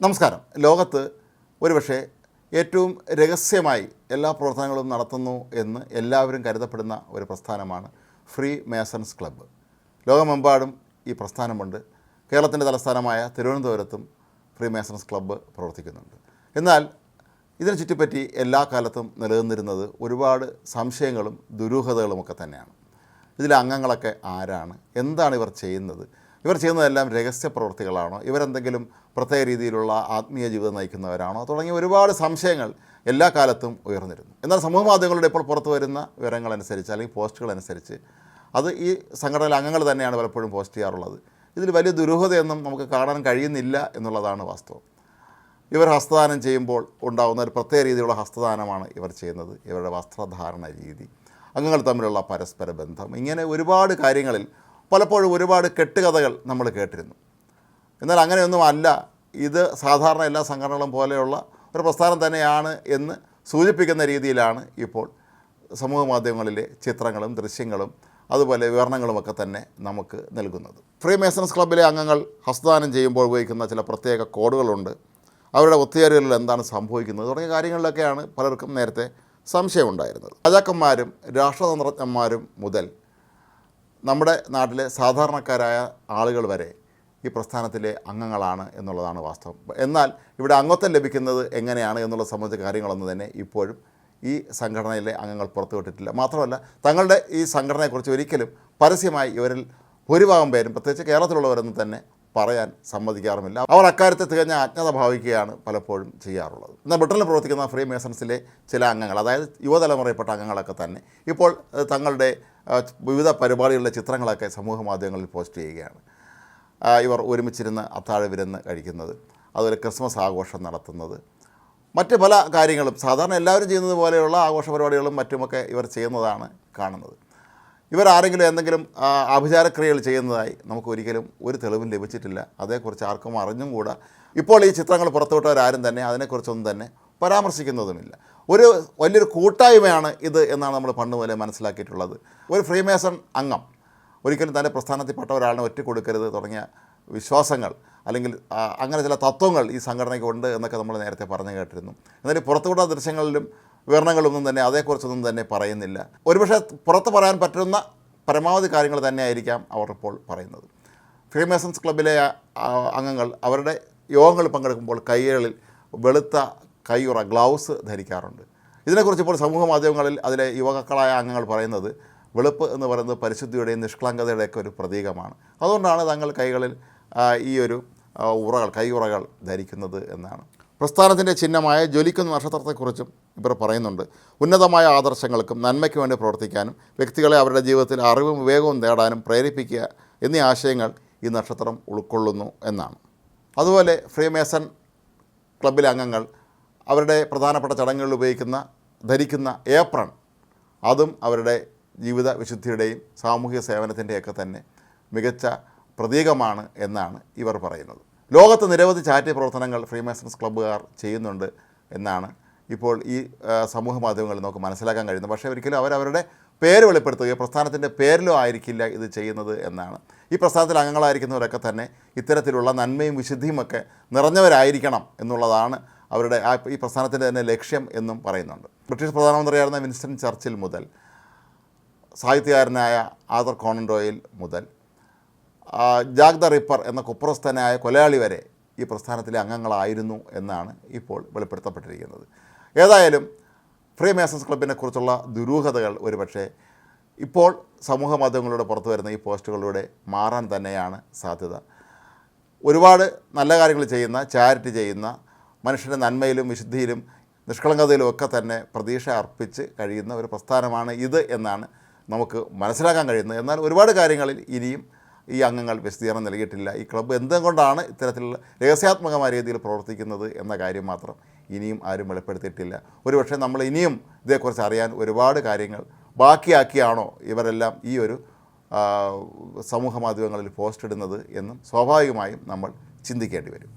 നമസ്കാരം. ലോകത്ത് ഒരുപക്ഷെ ഏറ്റവും രഹസ്യമായി എല്ലാ പ്രവർത്തനങ്ങളും നടത്തുന്നു എന്ന് എല്ലാവരും കരുതപ്പെടുന്ന ഒരു പ്രസ്ഥാനമാണ് ഫ്രീ മേസൺസ് ക്ലബ്ബ്. ലോകമെമ്പാടും ഈ പ്രസ്ഥാനമുണ്ട്. കേരളത്തിൻ്റെ തലസ്ഥാനമായ തിരുവനന്തപുരത്തും ഫ്രീ മേസൺസ് ക്ലബ്ബ് പ്രവർത്തിക്കുന്നുണ്ട്. എന്നാൽ ഇതിനെ ചുറ്റിപ്പറ്റി എല്ലാ കാലത്തും നിലനിന്നിരുന്നത് ഒരുപാട് സംശയങ്ങളും ദുരൂഹതകളുമൊക്കെ തന്നെയാണ്. ഇതിലെ അംഗങ്ങളൊക്കെ ആരാണ്, എന്താണ് ഇവർ ചെയ്യുന്നത്, ഇവർ ചെയ്യുന്നതെല്ലാം രഹസ്യ പ്രവൃത്തികളാണോ, ഇവരെന്തെങ്കിലും പ്രത്യേക രീതിയിലുള്ള ആത്മീയ ജീവിതം നയിക്കുന്നവരാണോ തുടങ്ങിയ ഒരുപാട് സംശയങ്ങൾ എല്ലാ കാലത്തും ഉയർന്നിരുന്നു. എന്നാൽ സമൂഹ മാധ്യമങ്ങളുടെ ഇപ്പോൾ പുറത്തു വരുന്ന വിവരങ്ങളനുസരിച്ച് അല്ലെങ്കിൽ പോസ്റ്റുകളനുസരിച്ച് അത് ഈ സംഘടനയിലെ അംഗങ്ങൾ തന്നെയാണ് പലപ്പോഴും പോസ്റ്റ് ചെയ്യാറുള്ളത്. ഇതിൽ വലിയ ദുരൂഹതയൊന്നും നമുക്ക് കാണാൻ കഴിയുന്നില്ല എന്നുള്ളതാണ് വാസ്തവം. ഇവർ ഹസ്തദാനം ചെയ്യുമ്പോൾ ഉണ്ടാകുന്ന ഒരു പ്രത്യേക രീതിയിലുള്ള ഹസ്തദാനമാണ് ഇവർ ചെയ്യുന്നത്. ഇവരുടെ വസ്ത്രധാരണ രീതി, അംഗങ്ങൾ തമ്മിലുള്ള പരസ്പര ബന്ധം, ഇങ്ങനെ ഒരുപാട് കാര്യങ്ങളിൽ പലപ്പോഴും ഒരുപാട് കെട്ടുകഥകൾ നമ്മൾ കേട്ടിരുന്നു. എന്നാൽ അങ്ങനെയൊന്നും അല്ല. ഇത് സാധാരണ എല്ലാ സംഘടനകളും പോലെയുള്ള ഒരു പ്രസ്ഥാനം തന്നെയാണ് എന്ന് സൂചിപ്പിക്കുന്ന രീതിയിലാണ് ഇപ്പോൾ സമൂഹ മാധ്യമങ്ങളിലെ ചിത്രങ്ങളും ദൃശ്യങ്ങളും അതുപോലെ വിവരണങ്ങളുമൊക്കെ തന്നെ നമുക്ക് നൽകുന്നത്. ഫ്രീ മേസൺസ് ക്ലബ്ബിലെ അംഗങ്ങൾ ഹസ്തദാനം ചെയ്യുമ്പോൾ ഉപയോഗിക്കുന്ന ചില പ്രത്യേക കോഡുകളുണ്ട്. അവരുടെ ഒത്തുചേരലുകളിൽ എന്താണ് സംഭവിക്കുന്നത് തുടങ്ങിയ കാര്യങ്ങളിലൊക്കെയാണ് പലർക്കും നേരത്തെ സംശയമുണ്ടായിരുന്നത്. രാജാക്കന്മാരും രാഷ്ട്രതന്ത്രജ്ഞന്മാരും മുതൽ നമ്മുടെ നാട്ടിലെ സാധാരണക്കാരായ ആളുകൾ വരെ ഈ പ്രസ്ഥാനത്തിലെ അംഗങ്ങളാണ് എന്നുള്ളതാണ് വാസ്തവം. എന്നാൽ ഇവിടെ അംഗത്വം ലഭിക്കുന്നത് എങ്ങനെയാണ് എന്നുള്ള സംബന്ധിച്ച കാര്യങ്ങളൊന്നും തന്നെ ഇപ്പോഴും ഈ സംഘടനയിലെ അംഗങ്ങൾ പുറത്തുവിട്ടിട്ടില്ല. മാത്രമല്ല, തങ്ങളുടെ ഈ സംഘടനയെക്കുറിച്ച് ഒരിക്കലും പരസ്യമായി ഇവരിൽ ഭൂരിഭാഗം പേരും, പ്രത്യേകിച്ച് കേരളത്തിലുള്ളവരൊന്നും തന്നെ പറയാൻ സമ്മതിക്കാറുമില്ല. അവർ അക്കാര്യത്തെ തികഞ്ഞ അജ്ഞത ഭാവിക്കുകയാണ് പലപ്പോഴും ചെയ്യാറുള്ളത്. എന്നാൽ ബ്രിട്ടനിൽ പ്രവർത്തിക്കുന്ന ഫ്രീ മേസൺസിലെ ചില അംഗങ്ങൾ, അതായത് യുവതലമുറയിൽപ്പെട്ട അംഗങ്ങളൊക്കെ തന്നെ ഇപ്പോൾ തങ്ങളുടെ വിവിധ പരിപാടികളുടെ ചിത്രങ്ങളൊക്കെ സമൂഹ മാധ്യമങ്ങളിൽ പോസ്റ്റ് ചെയ്യുകയാണ്. ഇവർ ഒരുമിച്ചിരുന്ന് അത്താഴ വിരുന്ന് കഴിക്കുന്നത്, അതുപോലെ ക്രിസ്മസ് ആഘോഷം നടത്തുന്നത്, മറ്റ് പല കാര്യങ്ങളും സാധാരണ എല്ലാവരും ചെയ്യുന്നത് പോലെയുള്ള ആഘോഷ പരിപാടികളും മറ്റുമൊക്കെ ഇവർ ചെയ്യുന്നതാണ് കാണുന്നത്. ഇവരാരെങ്കിലും എന്തെങ്കിലും ആഭിചാരക്രിയകൾ ചെയ്യുന്നതായി നമുക്ക് ഒരിക്കലും ഒരു തെളിവും ലഭിച്ചിട്ടില്ല. അതേക്കുറിച്ച് ആർക്കും അറിഞ്ഞും കൂടാ. ഇപ്പോൾ ഈ ചിത്രങ്ങൾ പുറത്തുവിട്ടവരാരും തന്നെ അതിനെക്കുറിച്ചൊന്നും തന്നെ പരാമർശിക്കുന്നതുമില്ല. ഒരു വലിയൊരു കൂട്ടായ്മയാണ് ഇത് എന്നാണ് നമ്മൾ പണ്ട് മുതലേ മനസ്സിലാക്കിയിട്ടുള്ളത്. ഒരു ഫ്രീ മേസൺ അംഗം ഒരിക്കലും തൻ്റെ പ്രസ്ഥാനത്തിൽപ്പെട്ട ഒരാളിനെ ഒറ്റ കൊടുക്കരുത് തുടങ്ങിയ വിശ്വാസങ്ങൾ അല്ലെങ്കിൽ അങ്ങനെ ചില തത്വങ്ങൾ ഈ സംഘടനയ്ക്ക് ഉണ്ട് എന്നൊക്കെ നമ്മൾ നേരത്തെ പറഞ്ഞു കേട്ടിരുന്നു. എന്നാൽ പുറത്തുവിടുന്ന ദൃശ്യങ്ങളിലും വിവരണങ്ങളൊന്നും തന്നെ അതേക്കുറിച്ചൊന്നും തന്നെ പറയുന്നില്ല. ഒരുപക്ഷെ പുറത്ത് പറയാൻ പറ്റുന്ന പരമാവധി കാര്യങ്ങൾ തന്നെയായിരിക്കാം അവർ ഇപ്പോൾ പറയുന്നത്. ഫ്രീ മേസൺസ് ക്ലബ്ബിലെ അംഗങ്ങൾ അവരുടെ യോഗങ്ങൾ പങ്കെടുക്കുമ്പോൾ കൈകളിൽ വെളുത്ത കൈയുറ ഗ്ലൗസ് ധരിക്കാറുണ്ട്. ഇതിനെക്കുറിച്ച് ഇപ്പോൾ സമൂഹ മാധ്യമങ്ങളിൽ അതിലെ യുവക്കളായ അംഗങ്ങൾ പറയുന്നത് വെളുപ്പ് എന്ന് പറയുന്നത് പരിശുദ്ധിയുടെയും നിഷ്കളങ്കതയുടെയൊക്കെ ഒരു പ്രതീകമാണ്. അതുകൊണ്ടാണ് തങ്ങൾ കൈകളിൽ ഈ ഒരു കൈയുറകൾ ധരിക്കുന്നത് എന്നാണ്. പ്രസ്ഥാനത്തിൻ്റെ ചിഹ്നമായ ജ്വലിക്കുന്ന നക്ഷത്രത്തെക്കുറിച്ചും ഇവർ പറയുന്നുണ്ട്. ഉന്നതമായ ആദർശങ്ങൾക്കും നന്മയ്ക്ക് വേണ്ടി പ്രവർത്തിക്കാനും വ്യക്തികളെ അവരുടെ ജീവിതത്തിൽ അറിവും വിവേകവും നേടാനും പ്രേരിപ്പിക്കുക എന്നീ ആശയങ്ങൾ ഈ നക്ഷത്രം ഉൾക്കൊള്ളുന്നു എന്നാണ്. അതുപോലെ ഫ്രീ മേസൺ ക്ലബ്ബിലെ അംഗങ്ങൾ അവരുടെ പ്രധാനപ്പെട്ട ചടങ്ങുകളിൽ ധരിക്കുന്ന ഏപ്രൺ, അതും അവരുടെ ജീവിത വിശുദ്ധിയുടെയും സാമൂഹിക സേവനത്തിൻ്റെയൊക്കെ തന്നെ മികച്ച പ്രതീകമാണ് എന്നാണ് ഇവർ പറയുന്നത്. ലോകത്ത് നിരവധി ചാരിറ്റി പ്രവർത്തനങ്ങൾ ഫ്രീ മേസൺസ് ക്ലബ്ബുകാർ ചെയ്യുന്നുണ്ട് എന്നാണ് ഇപ്പോൾ ഈ സമൂഹ മാധ്യമങ്ങളിൽ നമുക്ക് മനസ്സിലാക്കാൻ കഴിയുന്നത്. പക്ഷേ ഒരിക്കലും അവരവരുടെ പേര് വെളിപ്പെടുത്തുകയോ പ്രസ്ഥാനത്തിൻ്റെ പേരിലോ ആയിരിക്കില്ല ഇത് ചെയ്യുന്നത് എന്നാണ്. ഈ പ്രസ്ഥാനത്തിൽ അംഗങ്ങളായിരിക്കുന്നവരൊക്കെ തന്നെ ഇത്തരത്തിലുള്ള നന്മയും വിശുദ്ധിയുമൊക്കെ നിറഞ്ഞവരായിരിക്കണം എന്നുള്ളതാണ് അവരുടെ ഈ പ്രസ്ഥാനത്തിൻ്റെ തന്നെ ലക്ഷ്യം എന്നും പറയുന്നുണ്ട്. ബ്രിട്ടീഷ് പ്രധാനമന്ത്രിയായിരുന്ന വിൻസ്റ്റൺ ചർച്ചിൽ മുതൽ സാഹിത്യകാരനായ ആർതർ കോണൻ ഡോയിൽ മുതൽ ജാക്ക് ദ റിപ്പർ എന്ന കുപ്രസ്ഥനായ കൊലയാളി വരെ ഈ പ്രസ്ഥാനത്തിലെ അംഗങ്ങളായിരുന്നു എന്നാണ് ഇപ്പോൾ വെളിപ്പെടുത്തപ്പെട്ടിരിക്കുന്നത്. ഏതായാലും ഫ്രീ മേസൺസ് ക്ലബ്ബിനെ കുറിച്ചുള്ള ദുരൂഹതകൾ ഒരുപക്ഷെ ഇപ്പോൾ സമൂഹ മാധ്യമങ്ങളിലൂടെ പുറത്തു വരുന്ന ഈ പോസ്റ്റുകളിലൂടെ മാറാൻ തന്നെയാണ് സാധ്യത. ഒരുപാട് നല്ല കാര്യങ്ങൾ ചെയ്യുന്ന, ചാരിറ്റി ചെയ്യുന്ന, മനുഷ്യൻ്റെ നന്മയിലും വിശുദ്ധിയിലും നിഷ്കളങ്കതയിലും ഒക്കെ തന്നെ പ്രതീക്ഷ അർപ്പിച്ച് കഴിയുന്ന ഒരു പ്രസ്ഥാനമാണ് ഇത് എന്നാണ് നമുക്ക് മനസ്സിലാക്കാൻ കഴിയുന്നത്. എന്നാൽ ഒരുപാട് കാര്യങ്ങളിൽ ഇനിയും ഈ അംഗങ്ങൾ വിശദീകരണം നൽകിയിട്ടില്ല. ഈ ക്ലബ്ബ് എന്തുകൊണ്ടാണ് ഇത്തരത്തിലുള്ള രഹസ്യാത്മകമായ രീതിയിൽ പ്രവർത്തിക്കുന്നത് എന്ന കാര്യം മാത്രം ഇനിയും ആരും വെളിപ്പെടുത്തിയിട്ടില്ല. ഒരുപക്ഷെ നമ്മൾ ഇനിയും ഇതേക്കുറിച്ച് അറിയാൻ ഒരുപാട് കാര്യങ്ങൾ ബാക്കിയാക്കിയാണോ ഇവരെല്ലാം ഈ ഒരു സമൂഹ മാധ്യമങ്ങളിൽ പോസ്റ്റ് ഇടുന്നത് എന്നും സ്വാഭാവികമായും നമ്മൾ ചിന്തിക്കേണ്ടി വരും.